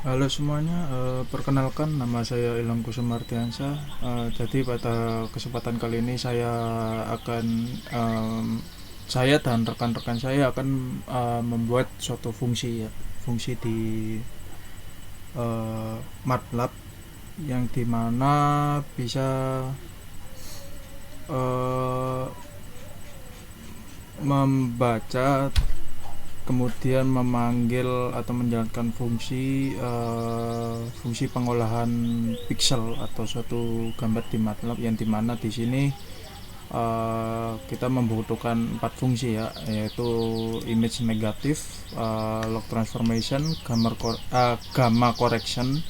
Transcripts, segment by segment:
Halo semuanya, perkenalkan nama saya Ilham Kusumartiansyah. Jadi pada kesempatan kali ini akan saya dan rekan-rekan saya akan membuat suatu fungsi ya, fungsi di MATLAB yang dimana bisa uh, membaca kemudian memanggil atau menjalankan fungsi pengolahan pixel atau suatu gambar di MATLAB yang dimana di sini kita membutuhkan 4 fungsi ya, yaitu image negatif, log transformation, gamma correction,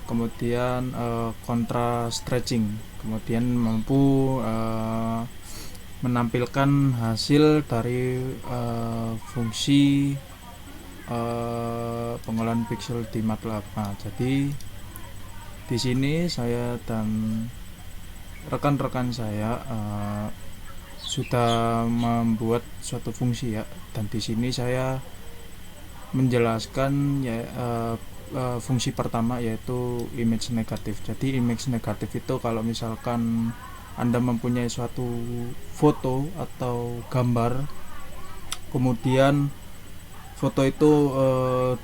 kemudian contrast stretching, kemudian mampu menampilkan hasil dari fungsi pengolahan pixel di MATLAB. Nah, jadi di sini saya dan rekan-rekan saya sudah membuat suatu fungsi ya, dan di sini saya menjelaskan ya fungsi pertama yaitu image negatif. Jadi image negatif itu kalau misalkan Anda mempunyai suatu foto atau gambar, kemudian foto itu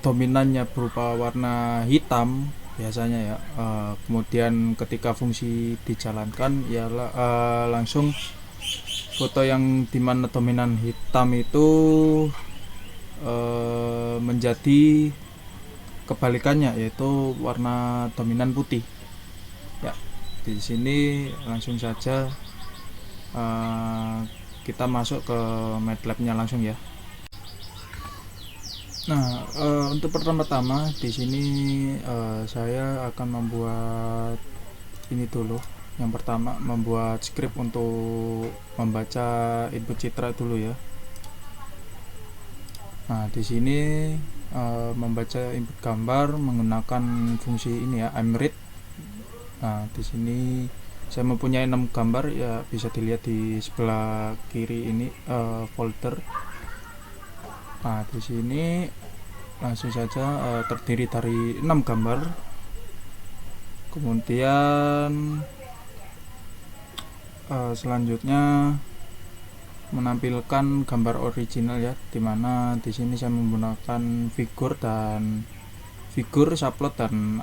dominannya berupa warna hitam biasanya ya, kemudian ketika fungsi dijalankan ya langsung foto yang dimana dominan hitam itu menjadi kebalikannya, yaitu warna dominan putih ya. Di sini langsung saja kita masuk ke MATLAB-nya langsung ya. Nah, untuk pertama-tama di sini saya akan membuat ini dulu. Yang pertama, membuat script untuk membaca input citra dulu ya. Nah, di sini membaca input gambar menggunakan fungsi ini ya, imread. Nah, di sini saya mempunyai 6 gambar ya, bisa dilihat di sebelah kiri ini folder. Nah, di sini langsung saja terdiri dari 6 gambar. Kemudian selanjutnya menampilkan gambar original ya, dimana di sini saya menggunakan figur, subplot dan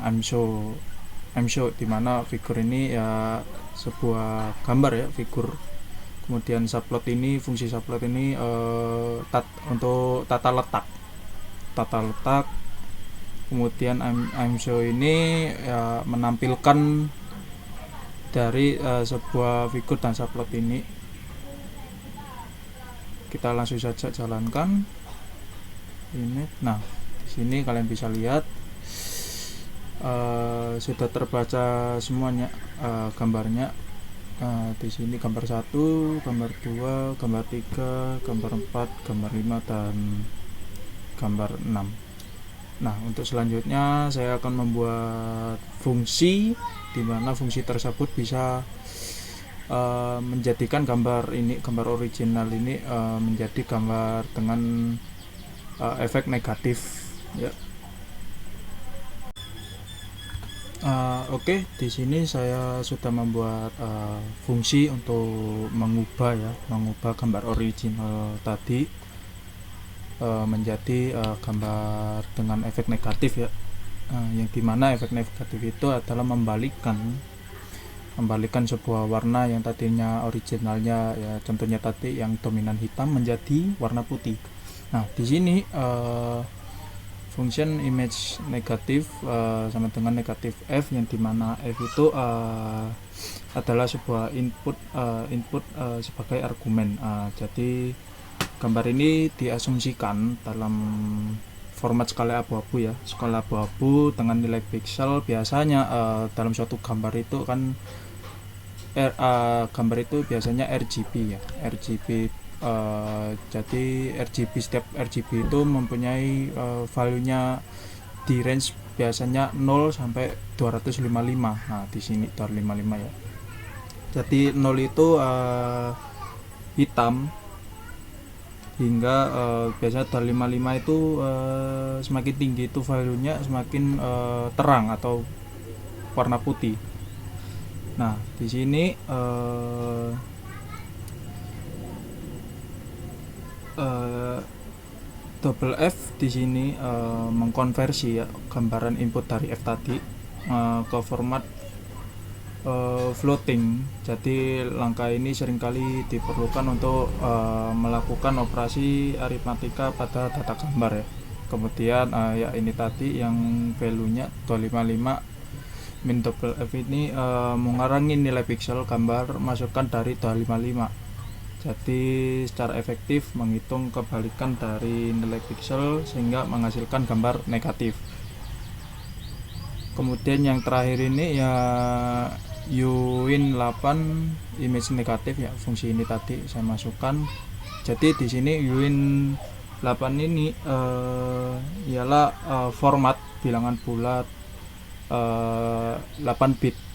I'm show, dimana figur ini ya sebuah gambar ya, figur. Kemudian fungsi subplot ini untuk tata letak. Kemudian I'm show ini ya menampilkan dari sebuah figur dan subplot ini. Kita langsung saja jalankan ini. Nah, di sini kalian bisa lihat sudah terbaca semuanya gambarnya. Di sini gambar 1, gambar 2, gambar 3, gambar 4, gambar 5 dan gambar 6. Nah, untuk selanjutnya saya akan membuat fungsi di mana fungsi tersebut bisa menjadikan gambar original ini menjadi gambar dengan efek negatif ya. Oke, di sini saya sudah membuat fungsi untuk mengubah gambar original tadi menjadi gambar dengan efek negatif ya. Yang dimana efek negatif itu adalah membalikan sebuah warna yang tadinya originalnya ya, contohnya tadi yang dominan hitam menjadi warna putih. Nah, di sini function image negatif sama dengan negatif f, yang dimana f itu adalah sebuah input sebagai argumen. Jadi gambar ini diasumsikan dalam format skala abu-abu ya, skala abu-abu dengan nilai pixel. Biasanya dalam suatu gambar itu kan gambar itu biasanya RGB ya, RGB. Jadi setiap RGB itu mempunyai value-nya di range biasanya 0 sampai 255. Nah, di sini 255 ya. Jadi 0 itu hitam, hingga biasanya DAL 55 itu semakin tinggi itu value-nya semakin terang atau warna putih. Nah, di sini eh, double F di sini mengkonversi ya gambaran input dari F tadi ke format floating. Jadi langkah ini seringkali diperlukan untuk melakukan operasi aritmatika pada data gambar ya. Kemudian ya ini tadi yang value-nya 255 min double F ini mengurangi nilai pixel gambar masukkan dari 255. Jadi secara efektif menghitung kebalikan dari nilai pixel sehingga menghasilkan gambar negatif. Kemudian yang terakhir ini ya Uwin 8 image negatif ya, fungsi ini tadi saya masukkan. Jadi di sini Uwin 8 ini ialah format bilangan bulat 8 bit.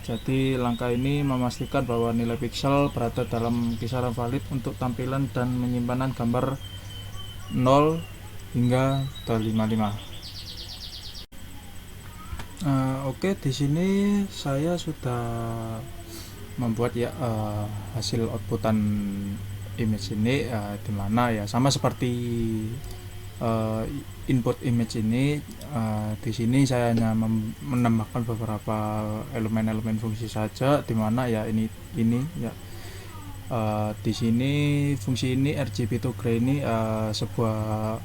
Jadi langkah ini memastikan bahwa nilai pixel berada dalam kisaran valid untuk tampilan dan penyimpanan gambar 0 hingga 255. Oke, di sini saya sudah membuat ya hasil outputan image ini dimana ya sama seperti uh, input image ini. Di sini saya hanya menambahkan beberapa elemen-elemen fungsi saja, dimana ya ini ya di sini fungsi ini RGB to gray ini sebuah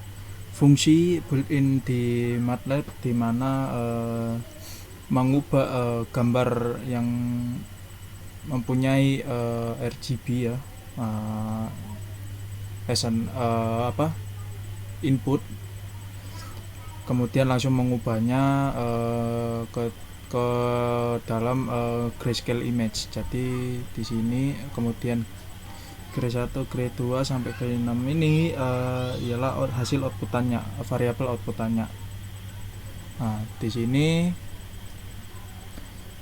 fungsi built-in di MATLAB di mana mengubah gambar yang mempunyai RGB ya as input, kemudian langsung mengubahnya ke dalam grayscale image. Jadi di sini kemudian grade 1, grade 2 sampai grade 6 ini ialah hasil outputannya, variabel outputannya. Nah, di sini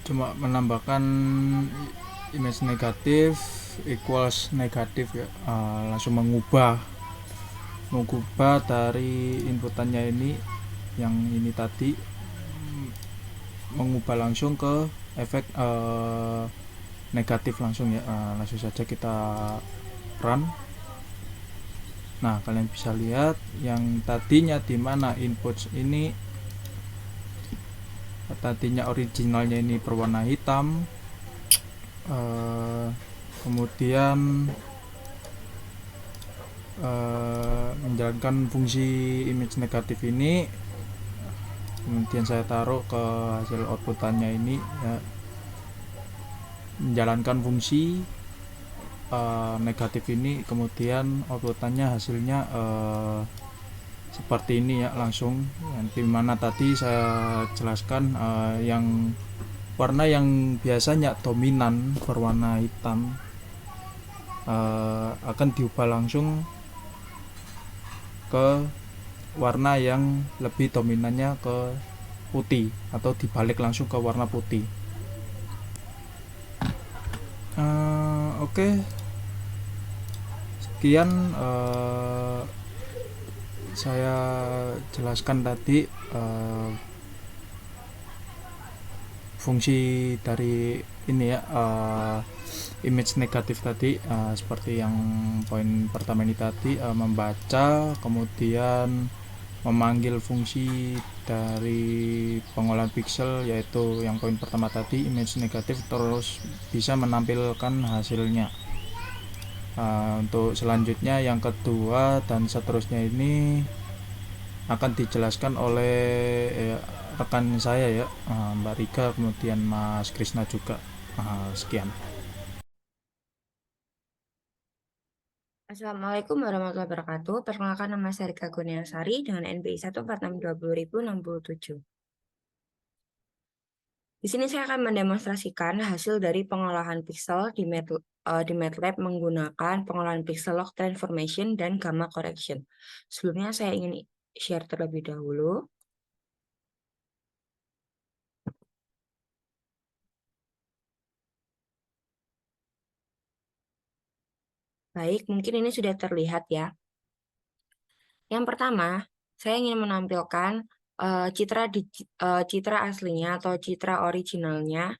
cuma menambahkan image negatif equals negatif ya, langsung mengubah dari inputannya ini yang ini tadi, mengubah langsung ke efek negatif langsung ya. Langsung saja kita run. Nah, kalian bisa lihat yang tadinya dimana input ini tadinya originalnya ini berwarna hitam, kemudian menjalankan fungsi image negatif ini, kemudian saya taruh ke hasil outputannya ini ya, menjalankan fungsi negatif ini, kemudian outputannya hasilnya seperti ini ya langsung. Yang dimana tadi saya jelaskan yang warna yang biasanya dominan berwarna hitam akan diubah langsung ke warna yang lebih dominannya ke putih atau dibalik langsung ke warna putih. Oke, sekian saya jelaskan tadi fungsi dari ini ya image negatif tadi, seperti yang poin pertama ini tadi, membaca kemudian memanggil fungsi dari pengolahan pixel, yaitu yang poin pertama tadi image negatif, terus bisa menampilkan hasilnya. Untuk selanjutnya yang kedua dan seterusnya ini akan dijelaskan oleh rekan saya ya, Mbak Rika, kemudian Mas Krisna juga. Sekian. Assalamualaikum warahmatullahi wabarakatuh. Perkenalkan, nama saya Rika Kurniasari dengan NPI 146200067. Di sini saya akan mendemonstrasikan hasil dari pengolahan pixel di MATLAB menggunakan pengolahan pixel log transformation dan gamma correction. Sebelumnya saya ingin share terlebih dahulu. Baik, mungkin ini sudah terlihat ya. Yang pertama, saya ingin menampilkan citra aslinya atau citra originalnya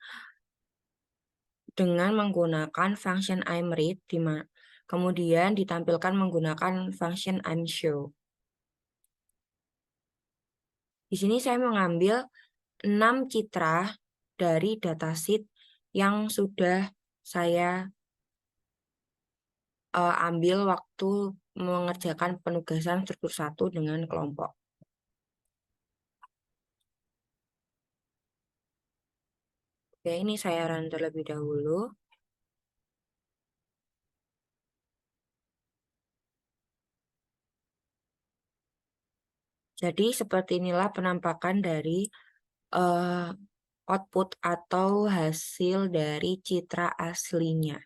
dengan menggunakan function imread, kemudian ditampilkan menggunakan function imshow. Di sini saya mengambil 6 citra dari datasheet yang sudah saya ambil waktu mengerjakan penugasan struktur 1 dengan kelompok. Oke, ini saya run terlebih dahulu. Jadi seperti inilah penampakan dari output atau hasil dari citra aslinya.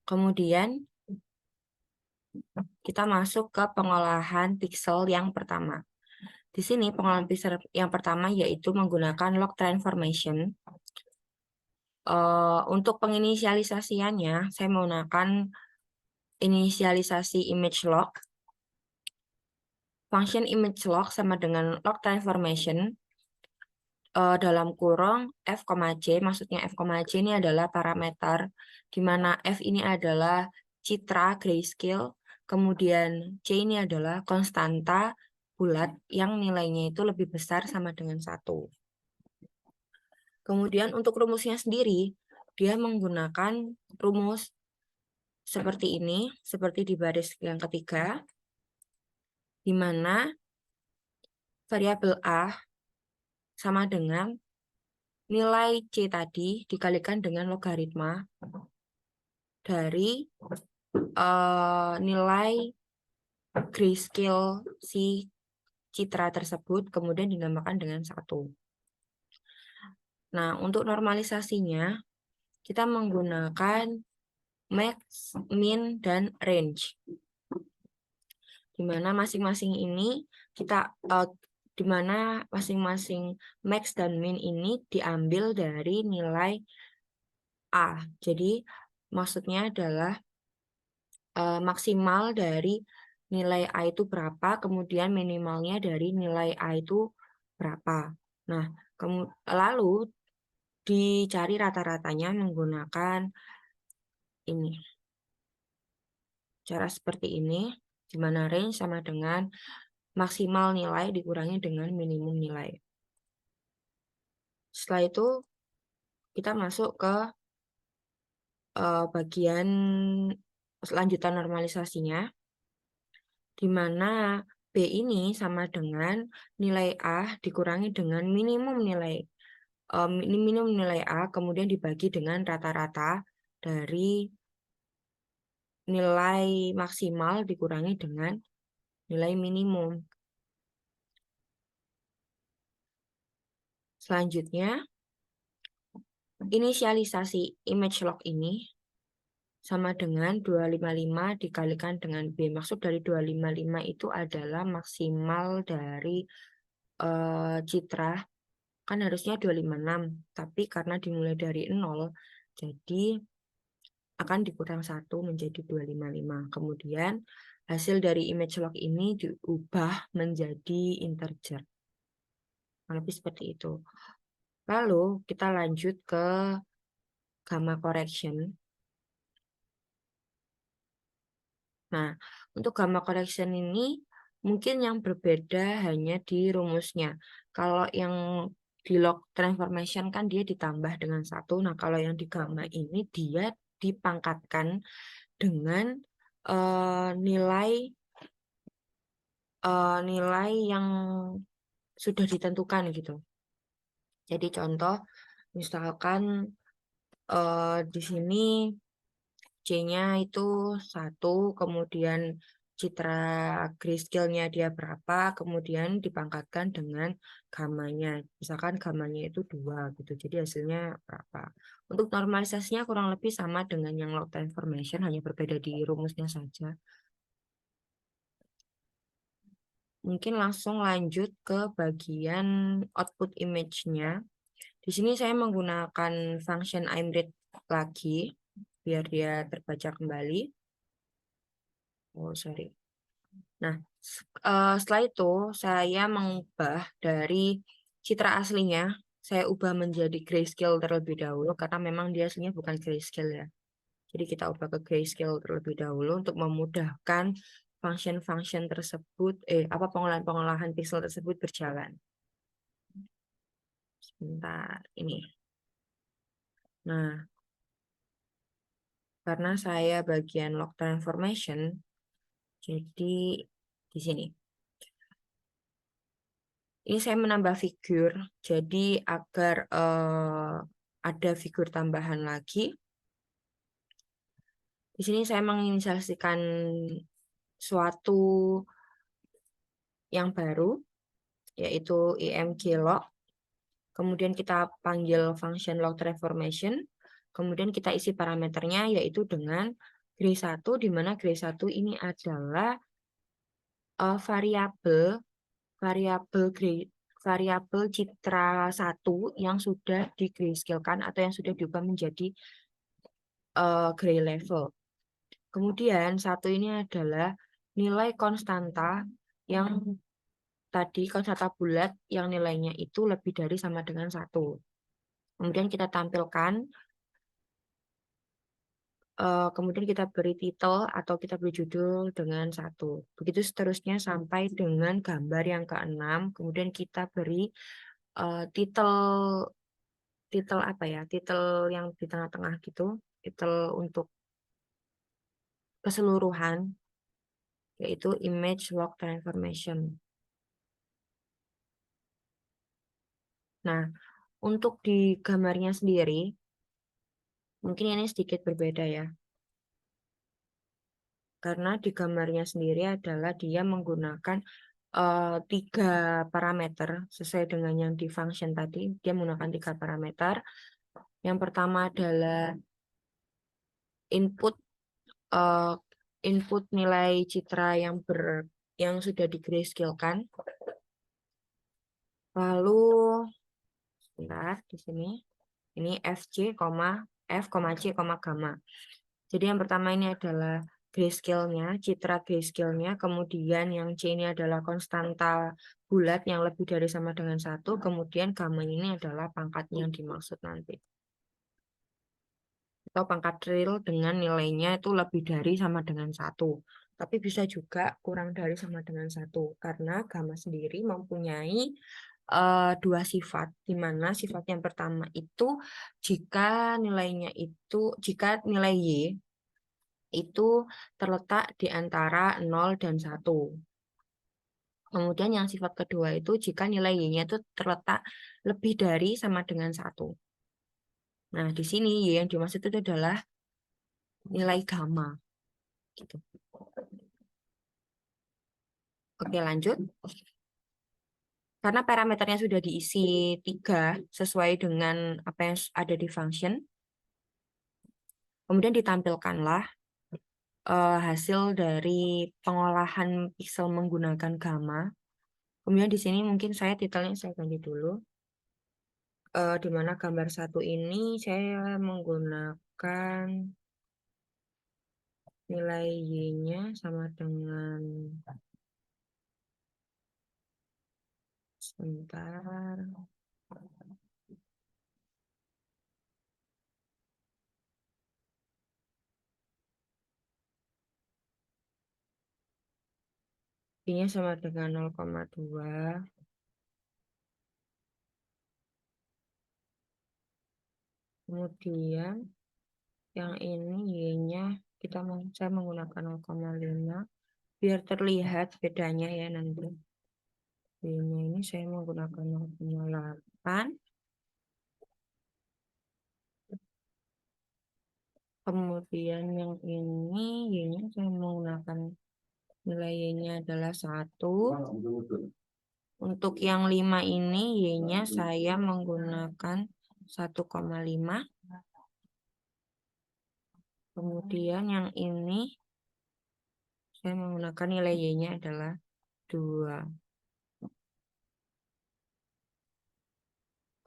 Kemudian kita masuk ke pengolahan pixel yang pertama. Di sini pengolahan pixel yang pertama yaitu menggunakan log transformation. Untuk penginisialisasiannya, saya menggunakan inisialisasi image log. Function image log sama dengan log transformation dalam kurung f, j, maksudnya f, j ini adalah parameter, di mana f ini adalah citra grayscale, kemudian c ini adalah konstanta bulat yang nilainya itu lebih besar sama dengan 1. Kemudian untuk rumusnya sendiri, dia menggunakan rumus seperti ini, seperti di baris yang ketiga, di mana variabel A sama dengan nilai C tadi dikalikan dengan logaritma dari nilai grayscale si citra tersebut, kemudian dinamakan dengan 1. Nah, untuk normalisasinya, kita menggunakan max, min, dan range. Di mana masing-masing ini di mana masing-masing max dan min ini diambil dari nilai A. Jadi maksudnya adalah maksimal dari nilai A itu berapa, kemudian minimalnya dari nilai A itu berapa. Nah, lalu dicari rata-ratanya menggunakan ini. Cara seperti ini, di mana range sama dengan maksimal nilai dikurangi dengan minimum nilai. Setelah itu, kita masuk ke bagian lanjutan normalisasinya, di mana B ini sama dengan nilai A dikurangi dengan minimum nilai A, kemudian dibagi dengan rata-rata dari nilai maksimal dikurangi dengan nilai minimum. Selanjutnya, inisialisasi image log ini sama dengan 255 dikalikan dengan B. Maksud dari 255 itu adalah maksimal dari citra. Kan harusnya 256, tapi karena dimulai dari 0, jadi akan dikurang 1 menjadi 255. Kemudian hasil dari image log ini diubah menjadi integer. Lebih seperti itu. Lalu kita lanjut ke gamma correction. Nah, untuk gamma correction ini mungkin yang berbeda hanya di rumusnya. Kalau yang di log transformation kan dia ditambah dengan 1. Nah, kalau yang di gamma ini dia dipangkatkan dengan nilai yang sudah ditentukan gitu. Jadi contoh misalkan di sini C-nya itu 1, kemudian citra grayscale-nya dia berapa, kemudian dipangkatkan dengan gamanya. Misalkan gamanya itu 2 gitu. Jadi hasilnya berapa. Untuk normalisasinya kurang lebih sama dengan yang log transformation, hanya berbeda di rumusnya saja. Mungkin langsung lanjut ke bagian output image-nya. Di sini saya menggunakan function imread lagi biar dia terbaca kembali. Oh, sorry. Nah, setelah itu saya mengubah dari citra aslinya, saya ubah menjadi grayscale terlebih dahulu karena memang dia aslinya bukan grayscale ya. Jadi kita ubah ke grayscale terlebih dahulu untuk memudahkan function-function tersebut, pengolahan pixel tersebut berjalan. Sebentar, ini. Nah, karena saya bagian log transformation, jadi di sini. Ini saya menambah figur, jadi agar ada figur tambahan lagi. Di sini saya menginisialisasikan suatu yang baru, yaitu imglog. Kemudian kita panggil function log transformation. Kemudian kita isi parameternya, yaitu dengan gray1, di mana gray1 ini adalah variabel citra 1 yang sudah di grayscale-kan atau yang sudah diubah menjadi gray level. Kemudian satu ini adalah nilai konstanta yang tadi konstanta bulat yang nilainya itu lebih dari sama dengan 1. Kemudian kita tampilkan, kemudian kita beri titel atau kita beri judul dengan 1. Begitu seterusnya sampai dengan gambar yang ke-6. Kemudian kita beri titel apa ya? Titel yang di tengah-tengah gitu, titel untuk keseluruhan, yaitu image log transformation. Nah, untuk di gambarnya sendiri, mungkin ini sedikit berbeda ya. Karena di gambarnya sendiri adalah dia menggunakan 3 parameter sesuai dengan yang di function tadi. Dia menggunakan 3 parameter. Yang pertama adalah input uh, input nilai citra yang sudah di grayscale-kan. Lalu sebentar di sini. Ini FC, F, C, gamma. Jadi yang pertama ini adalah grayscale-nya, citra grayscale-nya. Kemudian yang C ini adalah konstanta bulat yang lebih dari sama dengan 1. Kemudian gamma ini adalah pangkatnya yang dimaksud nanti. Atau pangkat real dengan nilainya itu lebih dari sama dengan 1. Tapi bisa juga kurang dari sama dengan 1. Karena gamma sendiri mempunyai 2 sifat, di mana sifat yang pertama itu jika nilai Y itu terletak di antara 0 dan 1. Kemudian yang sifat kedua itu jika nilai Y-nya itu terletak lebih dari sama dengan 1. Nah, di sini Y yang dimaksud itu adalah nilai gamma. Gitu. Oke, lanjut. Karena parameternya sudah diisi 3 sesuai dengan apa yang ada di function. Kemudian ditampilkanlah hasil dari pengolahan pixel menggunakan gamma. Kemudian di sini mungkin titelnya saya ganti dulu. Di mana gambar 1 ini saya menggunakan nilai Y-nya sama dengan sebentar. Y-nya sama dengan 0,2. Kemudian yang ini Y-nya saya menggunakan 0,5 biar terlihat bedanya ya nanti. Y-nya ini saya menggunakan 0,8. Kemudian yang ini Y-nya saya menggunakan nilai Y-nya adalah 1. Untuk yang 5 ini Y-nya saya menggunakan 1,5. Kemudian yang ini saya menggunakan nilai Y-nya adalah 2.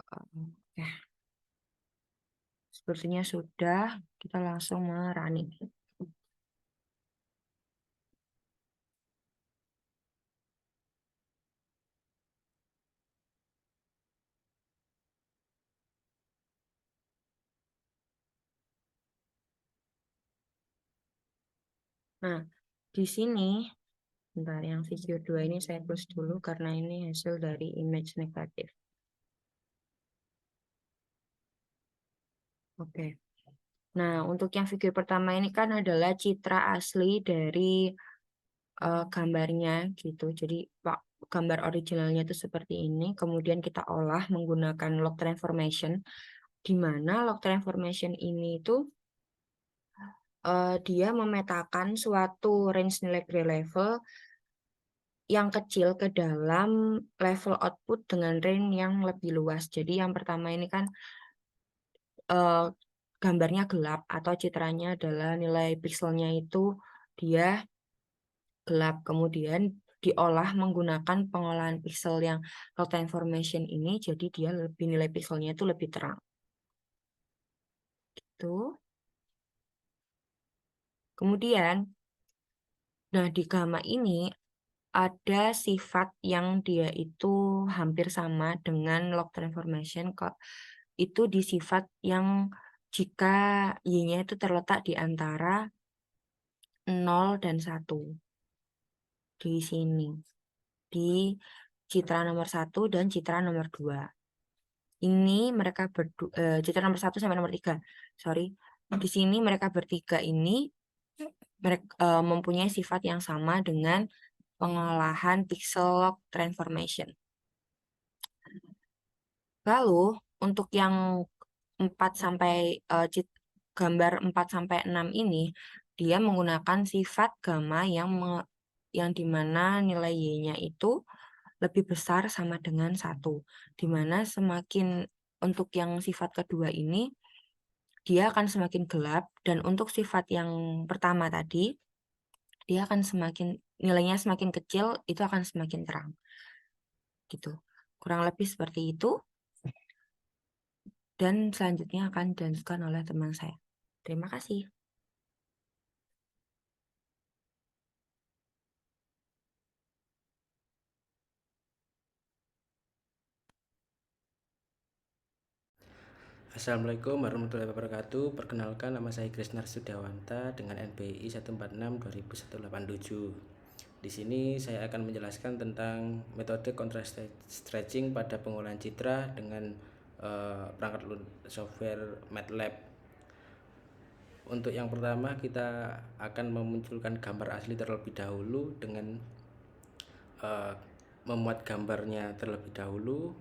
Oke. Sepertinya sudah, kita langsung running. Nah, di sini, bentar, yang video 2 ini saya close dulu karena ini hasil dari image negatif. Oke. Nah, untuk yang video pertama ini kan adalah citra asli dari gambarnya gitu. Jadi gambar originalnya itu seperti ini. Kemudian kita olah menggunakan log transformation, di mana log transformation ini itu dia memetakan suatu range nilai gray level yang kecil ke dalam level output dengan range yang lebih luas. Jadi yang pertama ini kan gambarnya gelap atau citranya adalah nilai pixelnya itu dia gelap. Kemudian diolah menggunakan pengolahan pixel yang low transformation ini, jadi dia lebih nilai pixelnya itu lebih terang. Gitu. Kemudian, nah di gamma ini ada sifat yang dia itu hampir sama dengan log transformation kok. Itu di sifat yang jika y-nya itu terletak di antara 0 dan 1. Di sini. Di citra nomor 1 dan citra nomor 2. Ini mereka citra nomor 1 sampai nomor 3. Sorry. Di sini mereka bertiga ini mereka mempunyai sifat yang sama dengan pengolahan pixel log transformation. Lalu untuk yang 4 sampai gambar 4 sampai 6 ini dia menggunakan sifat gamma yang dimana nilai y-nya itu lebih besar sama dengan 1. Dimana semakin untuk yang sifat kedua ini dia akan semakin gelap, dan untuk sifat yang pertama tadi dia akan nilainya semakin kecil, itu akan semakin terang. Gitu. Kurang lebih seperti itu. Dan selanjutnya akan dilanjutkan oleh teman saya. Terima kasih. Assalamualaikum warahmatullahi wabarakatuh. Perkenalkan, nama saya Krisnar Sudawanta dengan NPI 146-2087. Di sini saya akan menjelaskan tentang metode contrast stretching pada pengolahan citra dengan perangkat software MATLAB. Untuk yang pertama, kita akan memunculkan gambar asli terlebih dahulu dengan memuat gambarnya terlebih dahulu.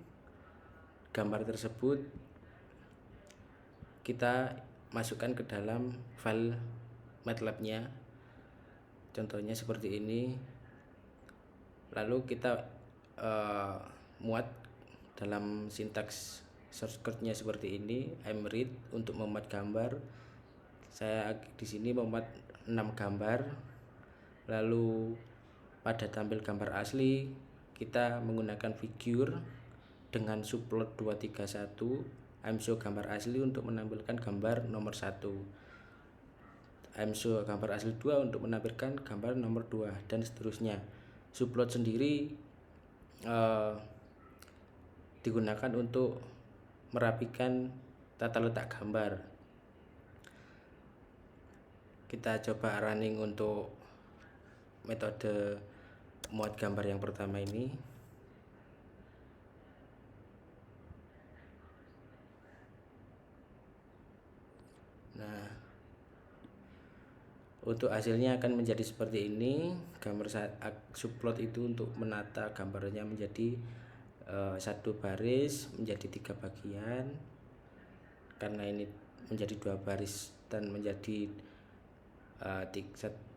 Gambar tersebut kita masukkan ke dalam file MATLAB-nya, contohnya seperti ini. Lalu kita muat dalam sintaks source code-nya seperti ini, mread untuk memuat gambar. Saya di sini memuat 6 gambar. Lalu pada tampil gambar asli kita menggunakan figure dengan subplot 231 IMShow gambar asli untuk menampilkan gambar nomor 1, IMShow gambar asli 2 untuk menampilkan gambar nomor 2, dan seterusnya. Subplot sendiri digunakan untuk merapikan tata letak gambar. Kita coba running untuk metode muat gambar yang pertama ini. Nah, untuk hasilnya akan menjadi seperti ini. Gambar subplot itu untuk menata gambarnya menjadi satu baris menjadi 3 bagian. Karena ini menjadi 2 baris dan menjadi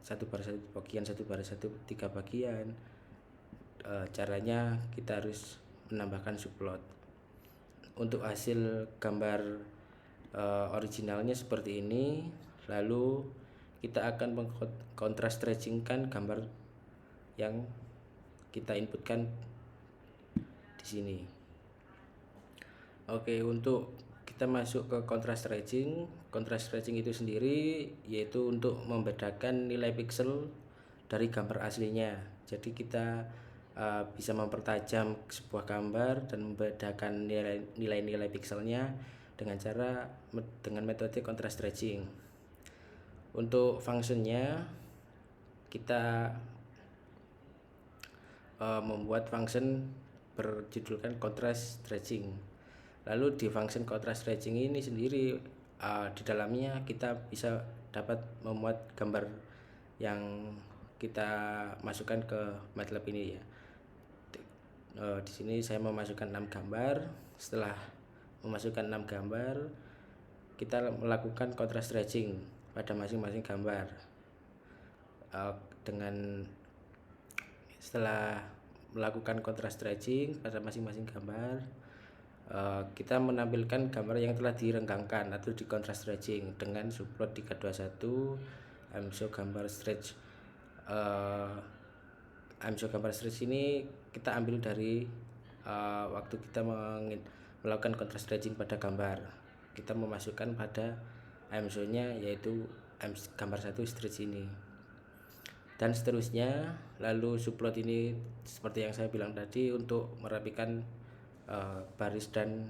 satu baris satu bagian, satu baris satu 3 bagian. Caranya kita harus menambahkan subplot. Untuk hasil gambar originalnya seperti ini. Lalu kita akan mengkontras stretchingkan gambar yang kita inputkan di sini. Oke, untuk kita masuk ke contrast stretching. Contrast stretching itu sendiri yaitu untuk membedakan nilai pixel dari gambar aslinya. Jadi kita bisa mempertajam sebuah gambar dan membedakan nilai-nilai pikselnya dengan metode contrast stretching. Untuk fungsinya kita membuat function berjudulkan contrast stretching. Lalu di function contrast stretching ini sendiri di dalamnya kita bisa dapat memuat gambar yang kita masukkan ke MATLAB ini ya. Di sini saya memasukkan 6 gambar. Setelah memasukkan 6 gambar, kita melakukan contrast stretching pada masing-masing gambar. Setelah melakukan contrast stretching pada masing-masing gambar, kita menampilkan gambar yang telah direnggangkan atau di contrast stretching dengan subplot 321 amsho gambar stretch. Amsho gambar stretch ini kita ambil dari waktu kita melakukan contrast stretching pada gambar. Kita memasukkan pada amsho-nya yaitu gambar 1 stretch ini. Dan seterusnya. Lalu subplot ini seperti yang saya bilang tadi untuk merapikan baris dan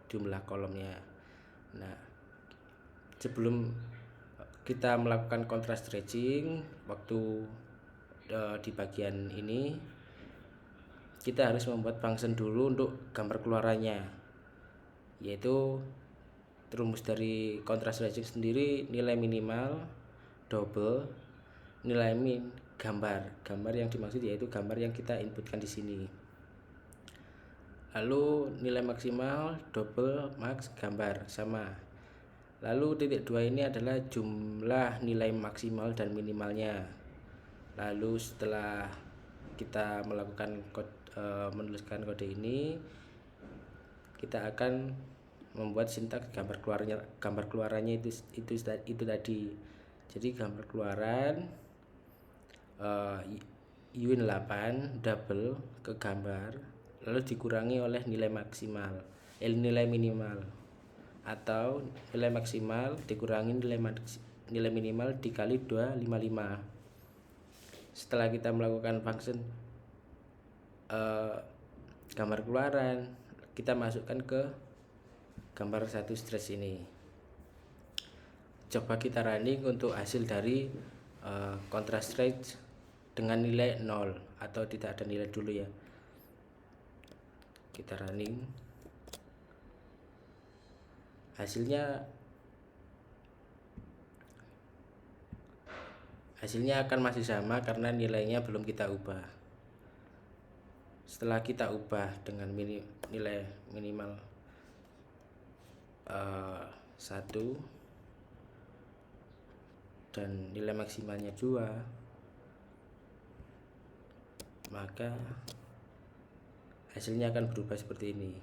jumlah kolomnya. Nah, sebelum kita melakukan contrast stretching, waktu di bagian ini kita harus membuat function dulu untuk gambar keluarannya, yaitu rumus dari contrast stretching sendiri nilai minimal double nilai min gambar yang dimaksud yaitu gambar yang kita inputkan di sini. Lalu nilai maksimal double max gambar sama. Lalu titik 2 ini adalah jumlah nilai maksimal dan minimalnya. Lalu setelah kita melakukan menuliskan kode ini, kita akan membuat sintaks gambar keluarannya itu tadi. Jadi gambar keluaran Uin8 double ke gambar lalu dikurangi oleh nilai minimal, atau nilai maksimal dikurangi nilai minimal dikali 255. Setelah kita melakukan function gambar keluaran, kita masukkan ke gambar 1 stretch ini. Coba kita running untuk hasil dari contrast stretch dengan nilai 0 atau tidak ada nilai dulu ya. Kita running, hasilnya akan masih sama karena nilainya belum kita ubah. Setelah kita ubah dengan nilai minimal 1 dan nilai maksimalnya 2, maka hasilnya akan berubah seperti ini.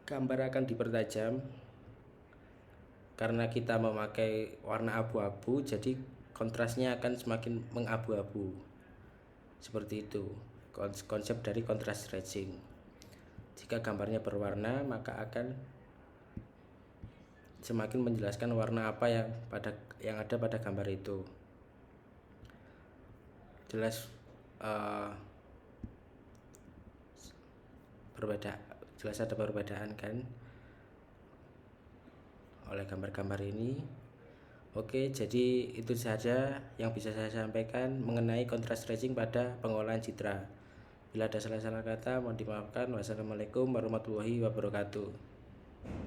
Gambar akan dipertajam karena kita memakai warna abu-abu, jadi kontrasnya akan semakin mengabu-abu. Seperti itu konsep dari contrast stretching. Jika gambarnya berwarna, maka akan semakin menjelaskan warna apa yang ada pada gambar itu. Jelas ada perbedaan kan oleh gambar-gambar ini. Oke, jadi itu saja yang bisa saya sampaikan mengenai contrast stretching pada pengolahan citra. Bila ada salah-salah kata mohon dimaafkan. Wassalamualaikum warahmatullahi wabarakatuh.